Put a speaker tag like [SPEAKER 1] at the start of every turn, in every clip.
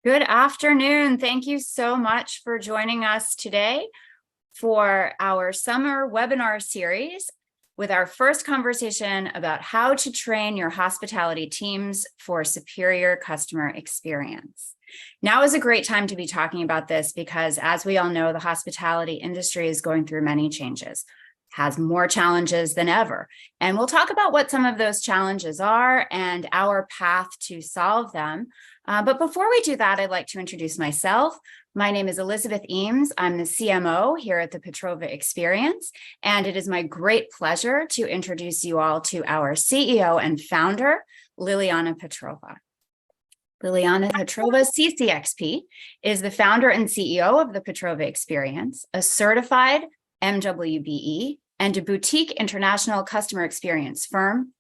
[SPEAKER 1] Good afternoon. Thank you so much for joining us today for our summer webinar series with our first conversation about how to train your hospitality teams for superior customer experience. Now is a great time to be talking about this because, as we all know, the hospitality industry is going through many changes, has more challenges than ever. And we'll talk about what some of those challenges are and our path to solve them. But before we do that, I'd like to introduce myself. My name is Elizabeth Eames. I'm the CMO here at the Petrova Experience, and it is my great pleasure to introduce you all to our CEO and founder, Liliana Petrova. Liliana Petrova, CCXP, is the founder and CEO of the Petrova Experience, a certified MWBE and a boutique international customer experience firm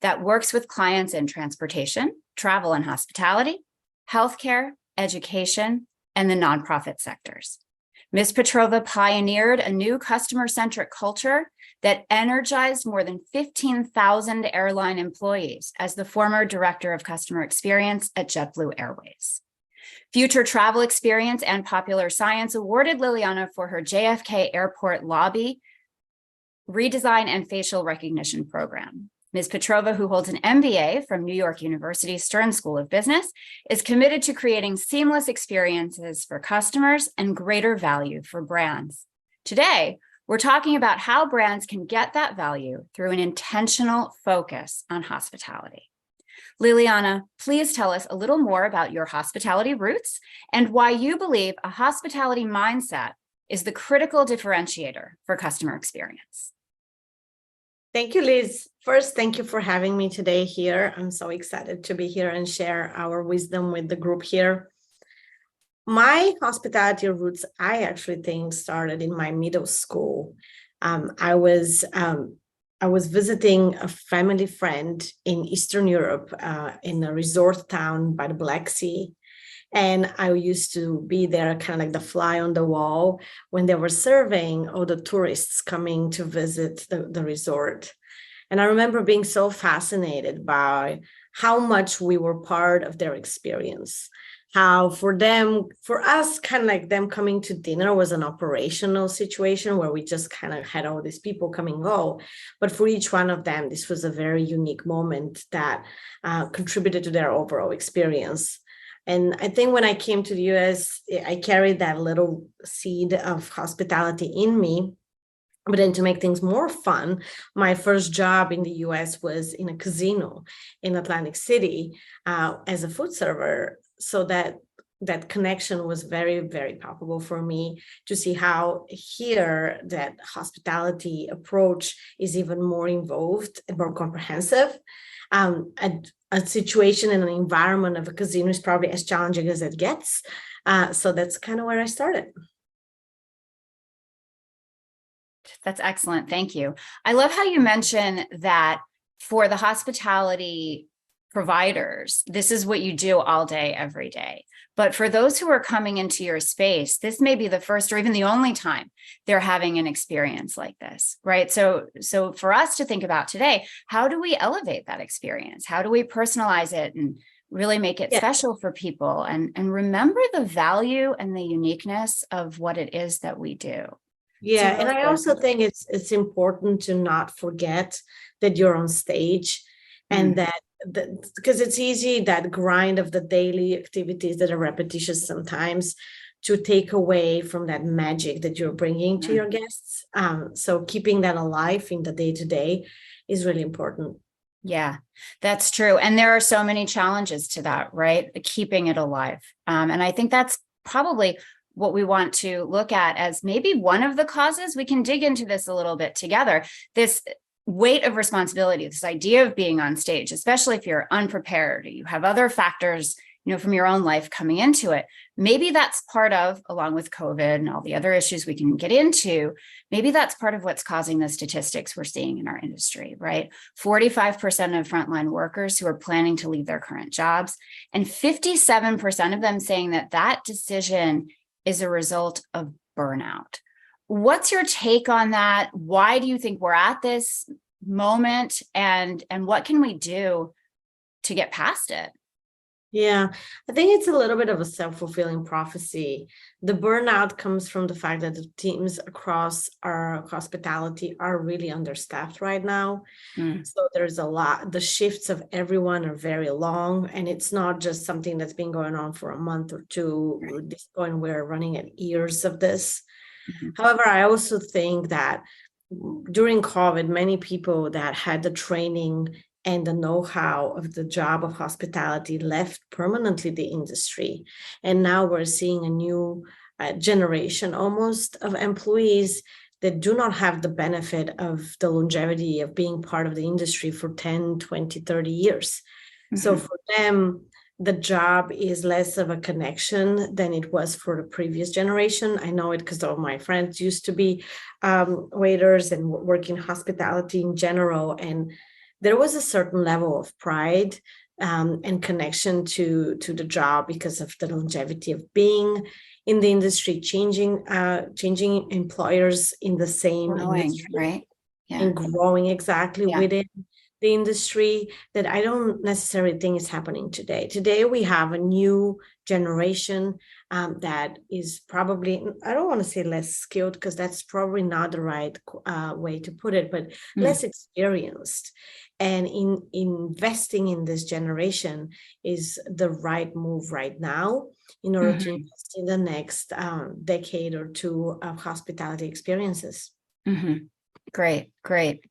[SPEAKER 1] that works with clients in transportation, travel and hospitality, healthcare, education, and the nonprofit sectors. Ms. Petrova pioneered a new customer-centric culture that energized more than 15,000 airline employees as the former director of customer experience at JetBlue Airways. Future Travel Experience and Popular Science awarded Liliana for her JFK Airport lobby redesign and facial recognition program. Ms. Petrova, who holds an MBA from New York University Stern School of Business, is committed to creating seamless experiences for customers and greater value for brands. Today, we're talking about how brands can get that value through an intentional focus on hospitality. Liliana, please tell us a little more about your hospitality roots and why you believe a hospitality mindset is the critical differentiator for customer experience.
[SPEAKER 2] Thank you, Liz. First, thank you for having me today here. I'm so excited to be here and share our wisdom with the group here. My hospitality roots, I actually think, started in my middle school. I was visiting a family friend in Eastern Europe in a resort town by the Black Sea. And I used to be there kind of like the fly on the wall when they were serving all the tourists coming to visit the resort. And I remember being so fascinated by how much we were part of their experience. How for us, kind of like them coming to dinner was an operational situation where we just kind of had all these people come and go. But for each one of them, this was a very unique moment that contributed to their overall experience. And I think when I came to the US, I carried that little seed of hospitality in me. But then to make things more fun, my first job in the US was in a casino in Atlantic City as a food server. So that connection was very, very palpable for me to see how here that hospitality approach is even more involved and more comprehensive. A situation and an environment of a casino is probably as challenging as it gets. So that's kind of where I started.
[SPEAKER 1] That's excellent. Thank you. I love how you mention that for the hospitality providers, this is what you do all day, every day. But for those who are coming into your space, this may be the first or even the only time they're having an experience like this, right? So for us to think about today, how do we elevate that experience? How do we personalize it and really make it special for people and remember the value and the uniqueness of what it is that we do?
[SPEAKER 2] Yeah, and I also think it's important to not forget that you're on stage and that because it's easy that grind of the daily activities that are repetitious sometimes to take away from that magic that you're bringing to your guests. So keeping that alive in the day-to-day is really important.
[SPEAKER 1] Yeah, that's true. And there are so many challenges to that, right? Keeping it alive. And I think that's probably what we want to look at as maybe one of the causes. We can dig into this a little bit together. This weight of responsibility, this idea of being on stage, especially if you're unprepared, you have other factors, from your own life coming into it. Maybe that's part of, along with COVID and all the other issues we can get into, maybe that's part of what's causing the statistics we're seeing in our industry, right? 45% of frontline workers who are planning to leave their current jobs, and 57% of them saying that that decision is a result of burnout. What's your take on that? Why do you think we're at this moment, and what can we do to get past it?
[SPEAKER 2] Yeah, I think it's a little bit of a self-fulfilling prophecy. The burnout comes from the fact that the teams across our hospitality are really understaffed right now.
[SPEAKER 1] Mm,
[SPEAKER 2] So there's a lot, the shifts of everyone are very long, and it's not just something that's been going on for a month or two.
[SPEAKER 1] right.
[SPEAKER 2] At this point, we're running at years of this.
[SPEAKER 1] Mhm,
[SPEAKER 2] However, I also think that during COVID, many people that had the training and the know-how of the job of hospitality left permanently the industry. And now we're seeing a new generation almost of employees that do not have the benefit of the longevity of being part of the industry for 10, 20, 30 years. So
[SPEAKER 1] mhm.
[SPEAKER 2] for them, the job is less of a connection than it was for the previous generation. I know it because all my friends used to be waiters and work in hospitality in general. And there was a certain level of pride and connection to the job because of the longevity of being in the industry, changing employers in the same
[SPEAKER 1] Growing,
[SPEAKER 2] industry
[SPEAKER 1] right? Yeah,
[SPEAKER 2] and growing exactly
[SPEAKER 1] yeah.
[SPEAKER 2] within the industry that I don't necessarily think is happening today. Today, we have a new generation that is probably, I don't want to say less skilled, because that's probably not the right way to put it, but
[SPEAKER 1] Mm,
[SPEAKER 2] less experienced. And in investing in this generation is the right move right now in order to
[SPEAKER 1] mhm,
[SPEAKER 2] invest in the next decade or two of hospitality experiences.
[SPEAKER 1] mhm. Great, great.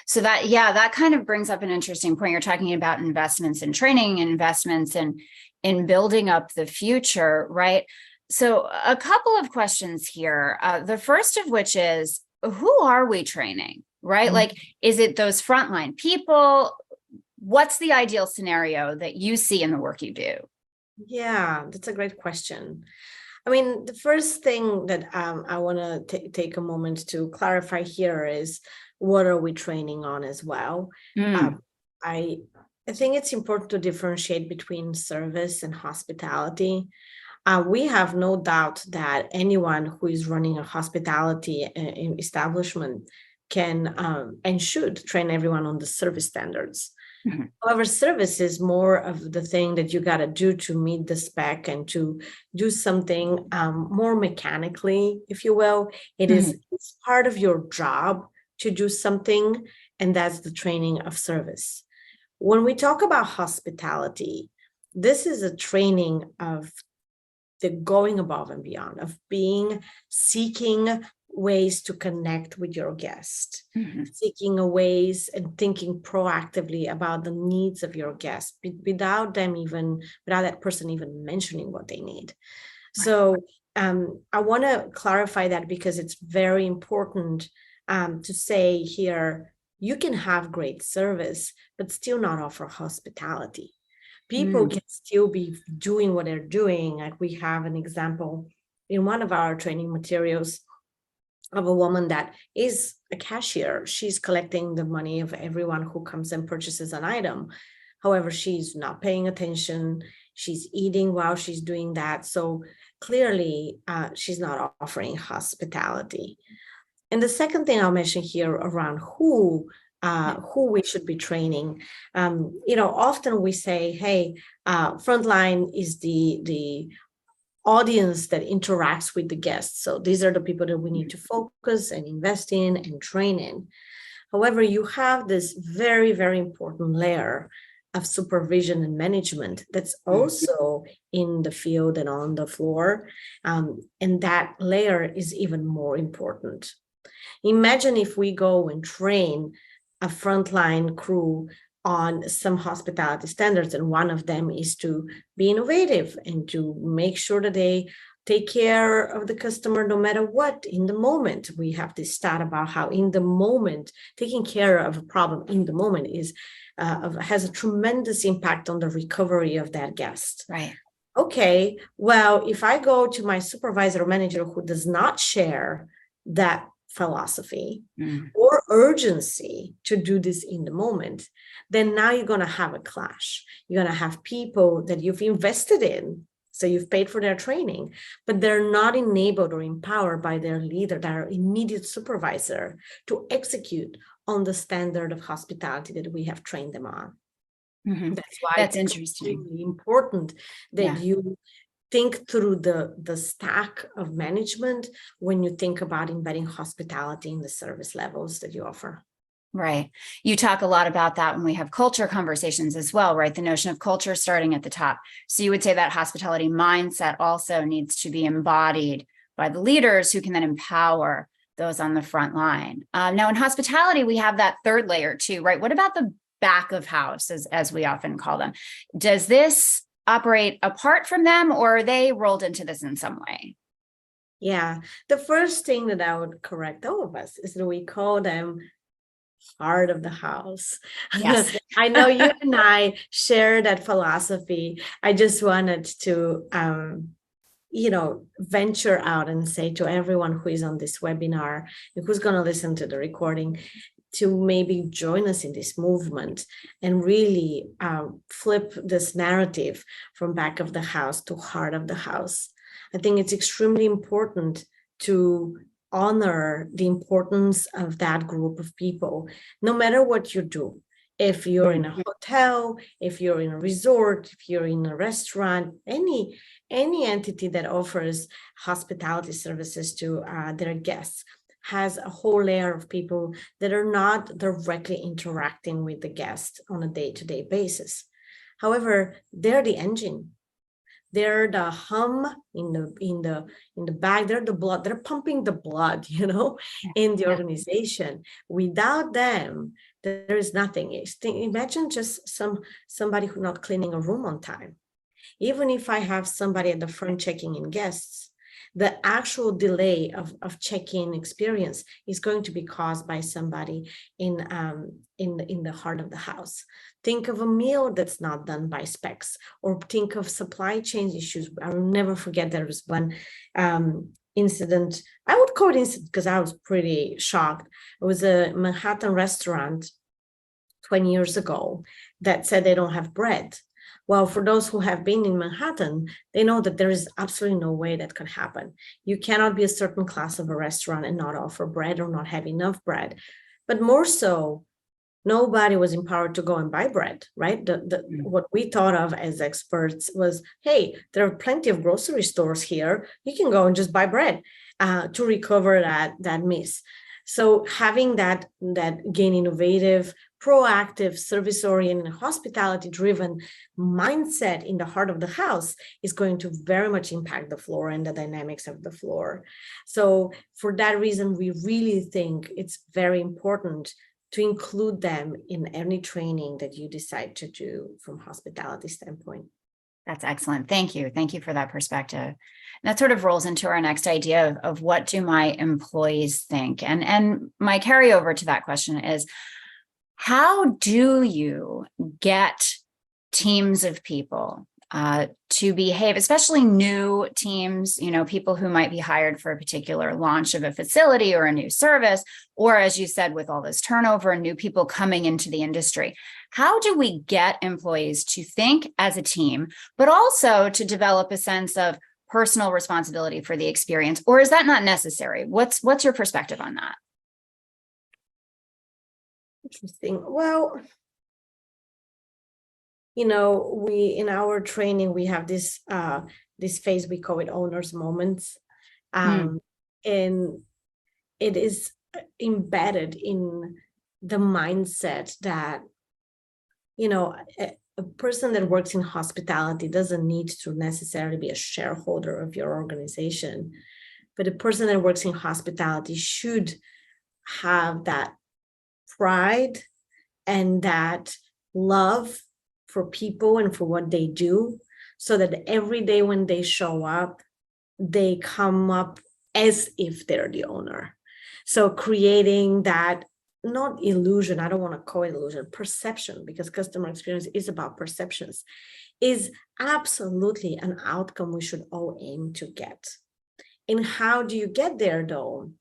[SPEAKER 1] So that, yeah, that kind of brings up an interesting point. You're talking about investments in training, investments in building up the future, right? So a couple of questions here. The first of which is, who are we training, right?
[SPEAKER 2] Mm.
[SPEAKER 1] Like, is it those frontline people? What's the ideal scenario that you see in the work you do?
[SPEAKER 2] Yeah, that's a great question. I mean, the first thing that I want to take a moment to clarify here is what are we training on as well?
[SPEAKER 1] Mm,
[SPEAKER 2] Um, I I think it's important to differentiate between service and hospitality. We have no doubt that anyone who is running a hospitality establishment can and should train everyone on the service standards.
[SPEAKER 1] mhm,
[SPEAKER 2] However, service is more of the thing that you got to do to meet the spec and to do something more mechanically, if you will.
[SPEAKER 1] mhm,
[SPEAKER 2] It's part of your job to do something, and that's the training of service. When we talk about hospitality, this is a training of the going above and beyond, of being seeking ways to connect with your guest,
[SPEAKER 1] mhm.
[SPEAKER 2] seeking a ways and thinking proactively about the needs of your guest without without that person even mentioning what they need.
[SPEAKER 1] Right.
[SPEAKER 2] So I want to clarify that because it's very important to say here, you can have great service, but still not offer hospitality. People
[SPEAKER 1] Mm,
[SPEAKER 2] can still be doing what they're doing. Like we have an example in one of our training materials of a woman that is a cashier. She's collecting the money of everyone who comes and purchases an item. However, she's not paying attention. She's eating while she's doing that. So clearly, she's not offering hospitality. And the second thing I'll mention here around who we should be training. Often we say, "Hey, frontline is the audience that interacts with the guests. So these are the people that we need to focus and invest in and train in." However, you have this very, very important layer of supervision and management that's
[SPEAKER 1] mm,
[SPEAKER 2] also in the field and on the floor. And that layer is even more important. Imagine if we go and train a frontline crew on some hospitality standards, and one of them is to be innovative and to make sure that they take care of the customer no matter what in the moment. We have this stat about how in the moment, taking care of a problem in the moment has a tremendous impact on the recovery of that guest.
[SPEAKER 1] right.
[SPEAKER 2] Okay, well, if I go to my supervisor or manager who does not share that philosophy
[SPEAKER 1] Mm,
[SPEAKER 2] or urgency to do this in the moment, then now you're going to have a clash. You're going to have people that you've invested in. So you've paid for their training, but they're not enabled or empowered by their leader, their immediate supervisor, to execute on the standard of hospitality that we have trained them on.
[SPEAKER 1] Mhm.
[SPEAKER 2] That's why
[SPEAKER 1] That's
[SPEAKER 2] it's
[SPEAKER 1] interesting.
[SPEAKER 2] extremely important that
[SPEAKER 1] Yeah.
[SPEAKER 2] you think through the stack of management when you think about embedding hospitality in the service levels that you offer.
[SPEAKER 1] Right. You talk a lot about that when we have culture conversations as well, right? The notion of culture starting at the top. So you would say that hospitality mindset also needs to be embodied by the leaders who can then empower those on the front line. Now, in hospitality, we have that third layer too, right? What about the back of house, as we often call them? Does this operate apart from them, or are they rolled into this in some way?
[SPEAKER 2] Yeah, the first thing that I would correct all of us is that we call them heart of the house.
[SPEAKER 1] Yes.
[SPEAKER 2] I know you and I share that philosophy. I just wanted to venture out and say to everyone who is on this webinar and who's going to listen to the recording to maybe join us in this movement and really flip this narrative from back of the house to heart of the house. I think it's extremely important to honor the importance of that group of people, no matter what you do. If you're in a hotel, if you're in a resort, if you're in a restaurant, any entity that offers hospitality services to their guests has a whole layer of people that are not directly interacting with the guest on a day-to-day basis. However, they're the engine. They're the hum in the back. They're the blood. They're pumping the blood, in the organization. Without them, there is nothing. Imagine just somebody who's not cleaning a room on time. Even if I have somebody at the front checking in guests, the actual delay of check-in experience is going to be caused by somebody in the heart of the house. Think of a meal that's not done by specs, or think of supply chain issues. I will never forget there was one incident. I would call it incident because I was pretty shocked. It was a Manhattan restaurant 20 years ago that said they don't have bread. Well, for those who have been in Manhattan, they know that there is absolutely no way that could happen. You cannot be a certain class of a restaurant and not offer bread or not have enough bread. But more so, nobody was empowered to go and buy bread, right? What we thought of as experts was, hey, there are plenty of grocery stores here. You can go and just buy bread to recover that miss. So having that again, innovative, proactive, service-oriented, hospitality-driven mindset in the heart of the house is going to very much impact the floor and the dynamics of the floor. So for that reason, we really think it's very important to include them in any training that you decide to do from hospitality standpoint.
[SPEAKER 1] That's excellent. Thank you. Thank you for that perspective. And that sort of rolls into our next idea of what do my employees think? And my carryover to that question is, how do you get teams of people to behave, especially new teams, people who might be hired for a particular launch of a facility or a new service, or as you said, with all this turnover and new people coming into the industry? How do we get employees to think as a team, but also to develop a sense of personal responsibility for the experience? Or is that not necessary? What's your perspective on that?
[SPEAKER 2] Interesting. Well, we in our training, we have this phase, we call it owners moments. And it is embedded in the mindset that, a person that works in hospitality doesn't need to necessarily be a shareholder of your organization, but a person that works in hospitality should have that pride and that love for people and for what they do, so that every day when they show up, they come up as if they're the owner. So creating that, not illusion, I don't want to call it illusion, perception, because customer experience is about perceptions, is absolutely an outcome we should all aim to get. And how do you get there, though?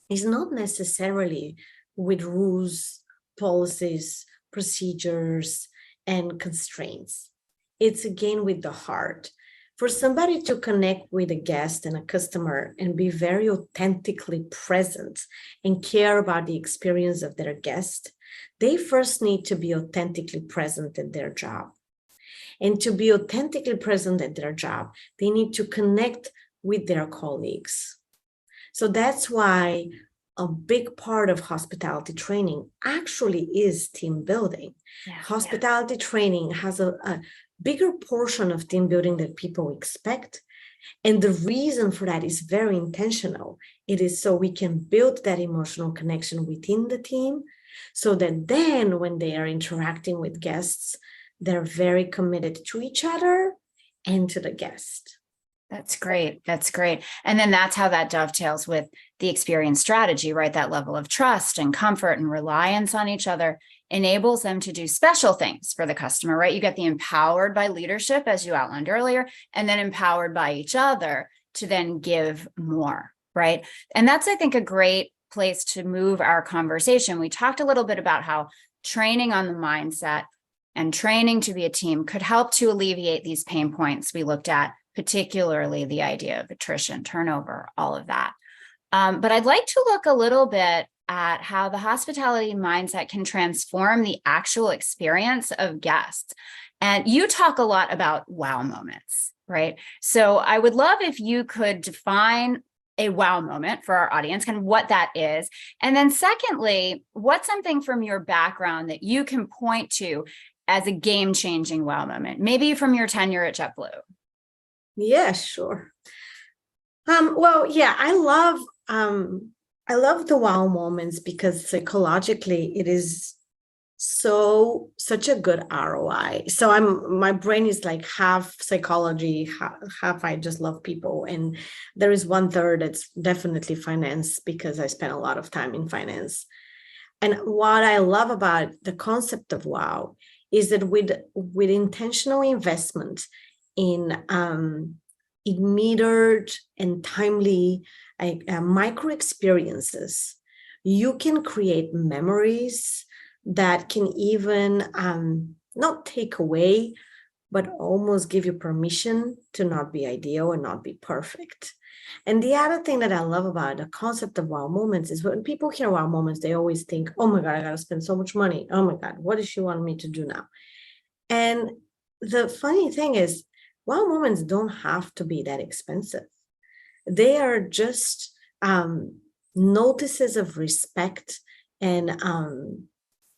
[SPEAKER 2] Is not necessarily with rules, policies, procedures, and constraints. It's again with the heart. For somebody to connect with a guest and a customer and be very authentically present and care about the experience of their guest, They first need to be authentically present at their job. And to be authentically present at their job, they need to connect with their colleagues. So that's why a big part of hospitality training actually is team building.
[SPEAKER 1] Yeah.
[SPEAKER 2] Hospitality training has a bigger portion of team building that people expect. And the reason for that is very intentional. It is so we can build that emotional connection within the team, so that then when they are interacting with guests, they're very committed to each other and to the guest.
[SPEAKER 1] That's great. That's great. And then that's how that dovetails with the experience strategy, right? That level of trust and comfort and reliance on each other enables them to do special things for the customer, right? You get the empowered by leadership, as you outlined earlier, and then empowered by each other to then give more, right? And that's, I think, a great place to move our conversation. We talked a little bit about how training on the mindset and training to be a team could help to alleviate these pain points we looked at, particularly the idea of attrition, turnover, all of that. But I'd like to look a little bit at how the hospitality mindset can transform the actual experience of guests. And you talk a lot about wow moments, right? So I would love if you could define a wow moment for our audience, kind of what that is. And then secondly, what's something from your background that you can point to as a game-changing wow moment, maybe from your tenure at JetBlue?
[SPEAKER 2] Yeah, sure. Well, yeah, I love the wow moments because psychologically it is such a good ROI. So my brain is like half psychology, half I just love people. And there is 1/3 that's definitely finance, because I spent a lot of time in finance. And what I love about the concept of wow is that with intentional investment in metered and timely micro experiences, you can create memories that can even not take away, but almost give you permission to not be ideal and not be perfect. And the other thing that I love about the concept of wow moments is when people hear wow moments, they always think, oh my God, I got to spend so much money. Oh my God, what does she want me to do now? And the funny thing is, wow moments don't have to be that expensive. They are just notices of respect and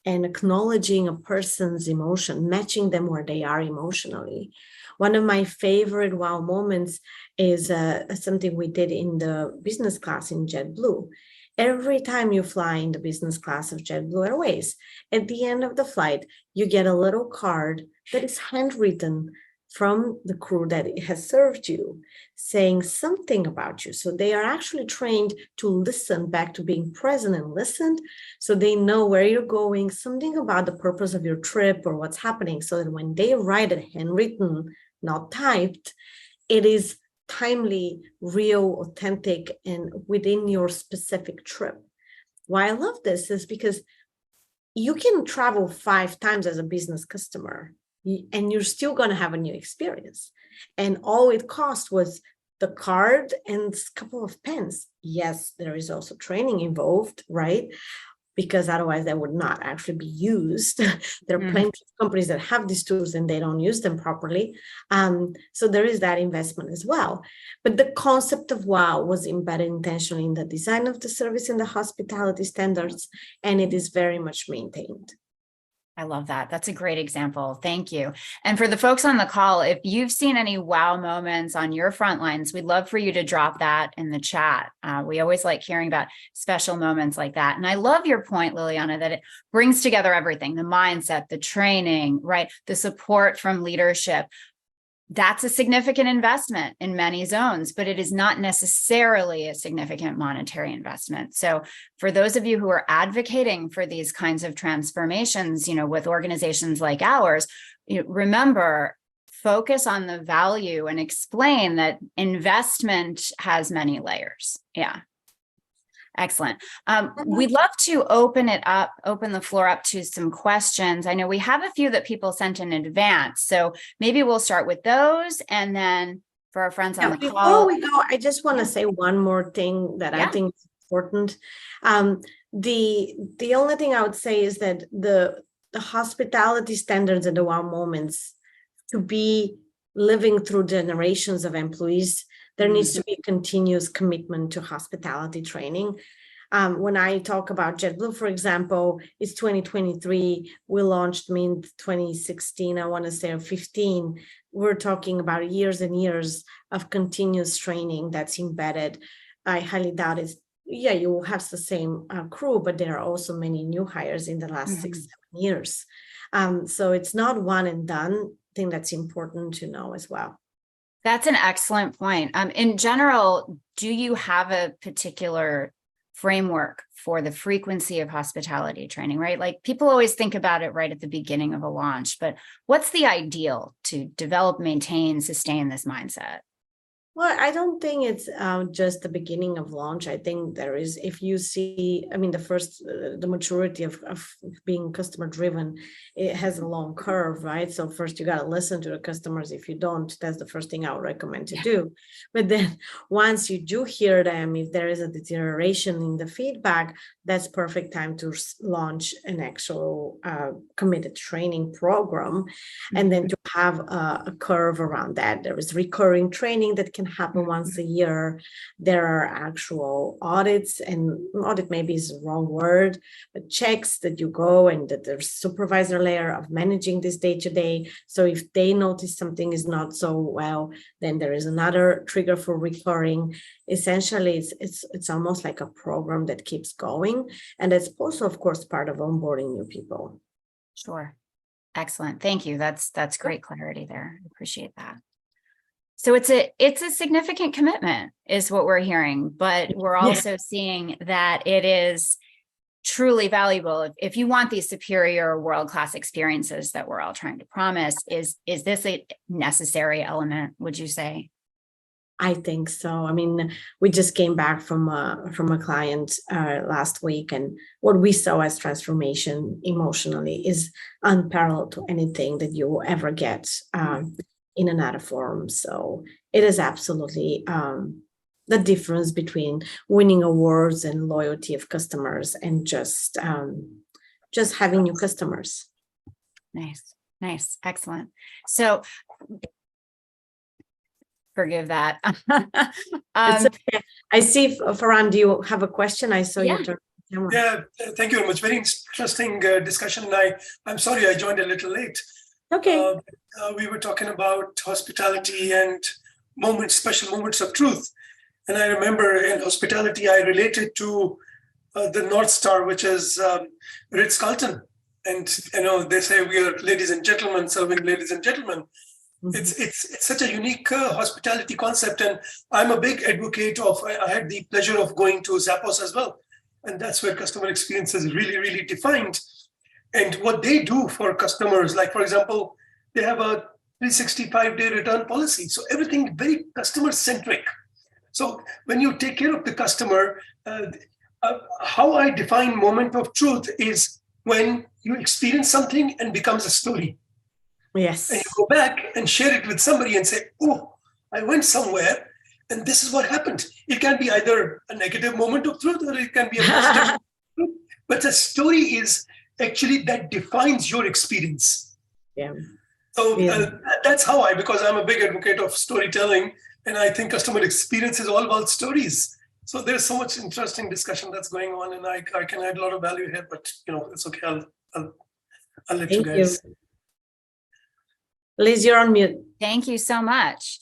[SPEAKER 2] acknowledging a person's emotion, matching them where they are emotionally. One of my favorite wow moments is something we did in the business class in JetBlue. Every time you fly in the business class of JetBlue Airways, at the end of the flight, you get a little card that is handwritten from the crew that has served you, saying something about you. So they are actually trained to listen, back to being present and listened, so they know where you're going, something about the purpose of your trip or what's happening, so that when they write it handwritten, not typed, it is timely, real, authentic, and within your specific trip. Why I love this is because you can travel 5 times as a business customer, and you're still going to have a new experience. And all it cost was the card and a couple of pens. Yes, there is also training involved, right? Because otherwise that would not actually be used. There are plenty of companies that have these tools and they don't use them properly. So there is that investment as well. But the concept of wow was embedded intentionally in the design of the service and the hospitality standards, and it is very much maintained.
[SPEAKER 1] I love that. That's a great example. Thank you. And for the folks on the call, if you've seen any wow moments on your front lines, we'd love for you to drop that in the chat. We always like hearing about special moments like that. And I love your point, Liliana, that it brings together everything, the mindset, the training, right? The support from leadership. That's a significant investment in many zones, but it is not necessarily a significant monetary investment. So for those of you who are advocating for these kinds of transformations, with organizations like ours, remember, focus on the value and explain that investment has many layers. Yeah. Excellent. We'd love to open the floor up to some questions. I know we have a few that people sent in advance, so maybe we'll start with those, and then for our friends on the call.
[SPEAKER 2] Before we go, I just want to say one more thing that I think is important. The only thing I would say is that the hospitality standards at the wow moments, to be living through generations of employees, there needs to be continuous commitment to hospitality training. When I talk about JetBlue, for example, it's 2023. We launched in 2016, I want to say, or 15. We're talking about years and years of continuous training that's embedded. I highly doubt it's, yeah, you will have the same crew, but there are also many new hires in the last 6-7 years. So it's not one and done. I think that's important to know as well.
[SPEAKER 1] That's an excellent point. In general, do you have a particular framework for the frequency of hospitality training, right? Like people always think about it right at the beginning of a launch, but what's the ideal to develop, maintain, sustain this mindset?
[SPEAKER 2] Well, I don't think it's just the beginning of launch. I think there is, if you see, I mean, the maturity of being customer driven, it has a long curve, right? So first you got to listen to the customers. If you don't, that's the first thing I would recommend to do. But then once you do hear them, if there is a deterioration in the feedback, that's perfect time to launch an actual committed training program. And then to have a curve around that. There is recurring training that can happen once a year. There are actual audits, and audit maybe is the wrong word, but checks that you go, and that there's supervisor layer of managing this day to day. So if they notice something is not so well, then there is another trigger for recurring. Essentially, it's almost like a program that keeps going, and it's also, of course, part of onboarding new people.
[SPEAKER 1] Sure. Excellent. Thank you. That's great clarity there. I appreciate that. So it's a significant commitment is what we're hearing, but we're also seeing that it is truly valuable. If you want these superior world-class experiences that we're all trying to promise, is this a necessary element, would you say?
[SPEAKER 2] I think so. I mean, we just came back from a client last week, and what we saw as transformation emotionally is unparalleled to anything that you will ever get in another forum. So it is absolutely the difference between winning awards and loyalty of customers and just having new customers.
[SPEAKER 1] Nice, excellent. So. Forgive that.
[SPEAKER 2] It's okay. I see, Farhan, do you have a question? I saw you turn the camera.
[SPEAKER 3] Yeah, thank you very much. Very interesting discussion. I'm sorry I joined a little late.
[SPEAKER 2] Okay.
[SPEAKER 3] We were talking about hospitality and special moments of truth. And I remember in hospitality, I related to the North Star, which is Ritz-Carlton. And, they say we are ladies and gentlemen serving ladies and gentlemen. It's such a unique hospitality concept, and I'm a big advocate of. I had the pleasure of going to Zappos as well, and that's where customer experience is really, really defined. And what they do for customers, like for example, they have a 365-day return policy, so everything very customer centric. So when you take care of the customer, how I define moment of truth is when you experience something and becomes a story.
[SPEAKER 2] Yes.
[SPEAKER 3] And you go back and share it with somebody and say, oh, I went somewhere and this is what happened. It can be either a negative moment of truth or it can be a positive truth. But the story is actually that defines your experience.
[SPEAKER 2] Yeah.
[SPEAKER 3] So that's how because I'm a big advocate of storytelling, and I think customer experience is all about stories. So there's so much interesting discussion that's going on, and I can add a lot of value here, but it's okay. I'll let you guys.
[SPEAKER 2] Liz, you're on mute.
[SPEAKER 1] Thank you so much.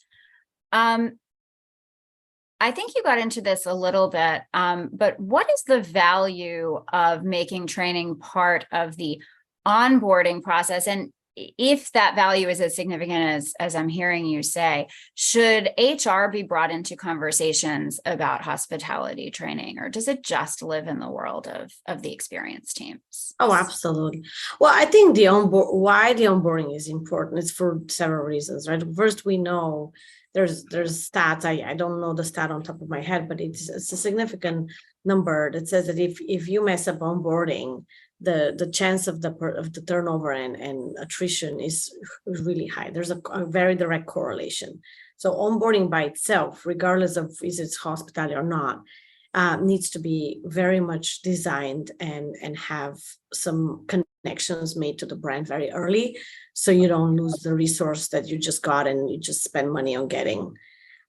[SPEAKER 1] I think you got into this a little bit, but what is the value of making training part of the onboarding process? And if that value is as significant as I'm hearing you say, should HR be brought into conversations about hospitality training, or does it just live in the world of the experience teams?
[SPEAKER 2] Oh, absolutely. Well, I think why the onboarding is important is for several reasons, right? First, we know there's stats. I don't know the stat on top of my head, but it's a significant number that says that if you mess up onboarding, the chance of the turnover and attrition is really high. There's a very direct correlation. So onboarding by itself, regardless of is it hospitality or not, needs to be very much designed and have some connections made to the brand very early, so you don't lose the resource that you just got and you just spend money on getting.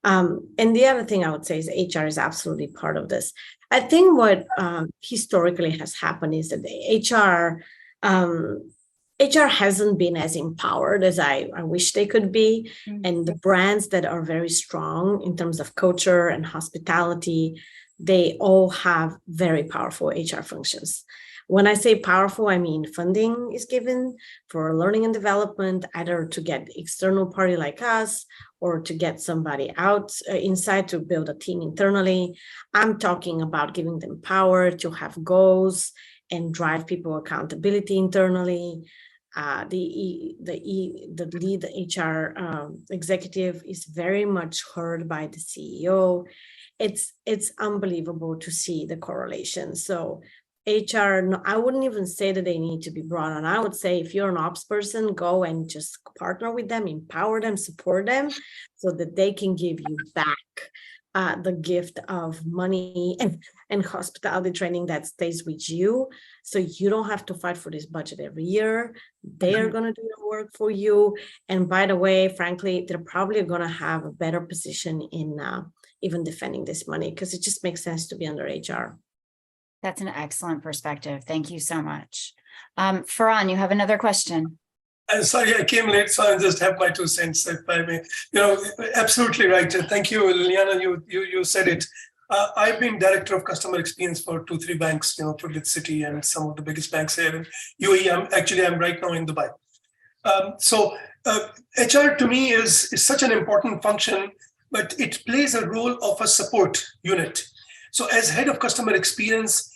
[SPEAKER 2] And the other thing I would say is HR is absolutely part of this. I think what historically has happened is that the HR hasn't been as empowered as I wish they could be.
[SPEAKER 1] Mm.
[SPEAKER 2] And the brands that are very strong in terms of culture and hospitality, they all have very powerful HR functions. When I say powerful, I mean funding is given for learning and development, either to get external party like us or to get somebody out inside to build a team internally. I'm talking about giving them power to have goals and drive people accountability internally. The lead HR executive is very much heard by the CEO. It's unbelievable to see the correlation. So HR, I wouldn't even say that they need to be brought on. I would say if you're an ops person, go and just partner with them, empower them, support them so that they can give you back the gift of money and hospitality training that stays with you. So you don't have to fight for this budget every year. They are going to do your work for you. And by the way, frankly, they're probably going to have a better position in even defending this money, because it just makes sense to be under HR.
[SPEAKER 1] That's an excellent perspective. Thank you so much. Farhan, you have another question.
[SPEAKER 3] I'm sorry, I came late, so I'll just have my 2 cents, if I may. Absolutely right. Thank you, Liliana. You said it. I've been director of customer experience for 2-3 banks, Tulip City and some of the biggest banks here in UAE. I'm right now in Dubai. HR to me is such an important function, but it plays a role of a support unit. So as head of customer experience,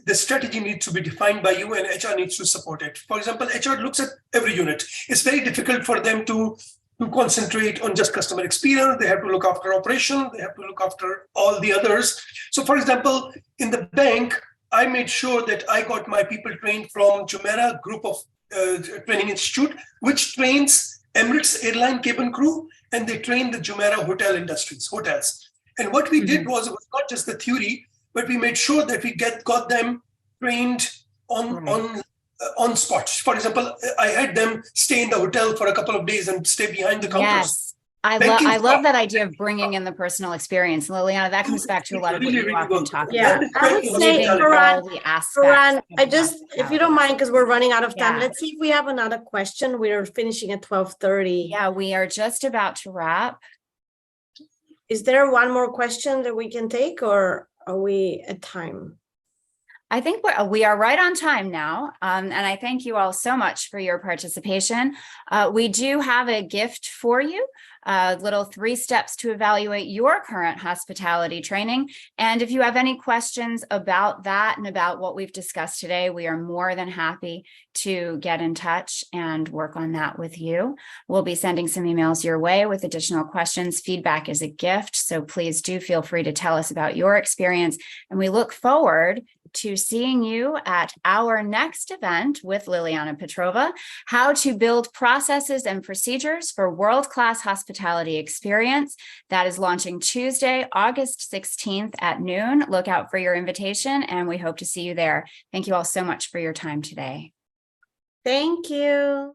[SPEAKER 3] the strategy needs to be defined by you and HR needs to support it. For example, HR looks at every unit. It's very difficult for them to concentrate on just customer experience. They have to look after operation. They have to look after all the others. So for example, in the bank, I made sure that I got my people trained from Jumeirah Group of Training Institute, which trains Emirates airline cabin crew, and they train the Jumeirah hotels. And what we did was, it was not just the theory, but we made sure that we got them trained on spot. For example, I had them stay in the hotel for a couple of days and stay behind the counters.
[SPEAKER 1] Yes, I love that idea of bringing in the personal experience. Liliana, that comes back to a lot of what you often talk about.
[SPEAKER 2] Yeah, I would say, Farhan, if you don't mind, because we're running out of time, let's see if we have another question. We're finishing at 12:30.
[SPEAKER 1] Yeah, we are just about to wrap.
[SPEAKER 2] Is there one more question that we can take, or are we at time?
[SPEAKER 1] I think we are right on time now. And I thank you all so much for your participation. We do have a gift for you, little 3 steps to evaluate your current hospitality training. And if you have any questions about that and about what we've discussed today, we are more than happy to get in touch and work on that with you. We'll be sending some emails your way with additional questions. Feedback is a gift, so please do feel free to tell us about your experience. And we look forward to seeing you at our next event with Liliana Petrova, how to build processes and procedures for world-class hospitality experience. That is launching Tuesday, August 16th at noon. Look out for your invitation, and we hope to see you there. Thank you all so much for your time today.
[SPEAKER 2] Thank you.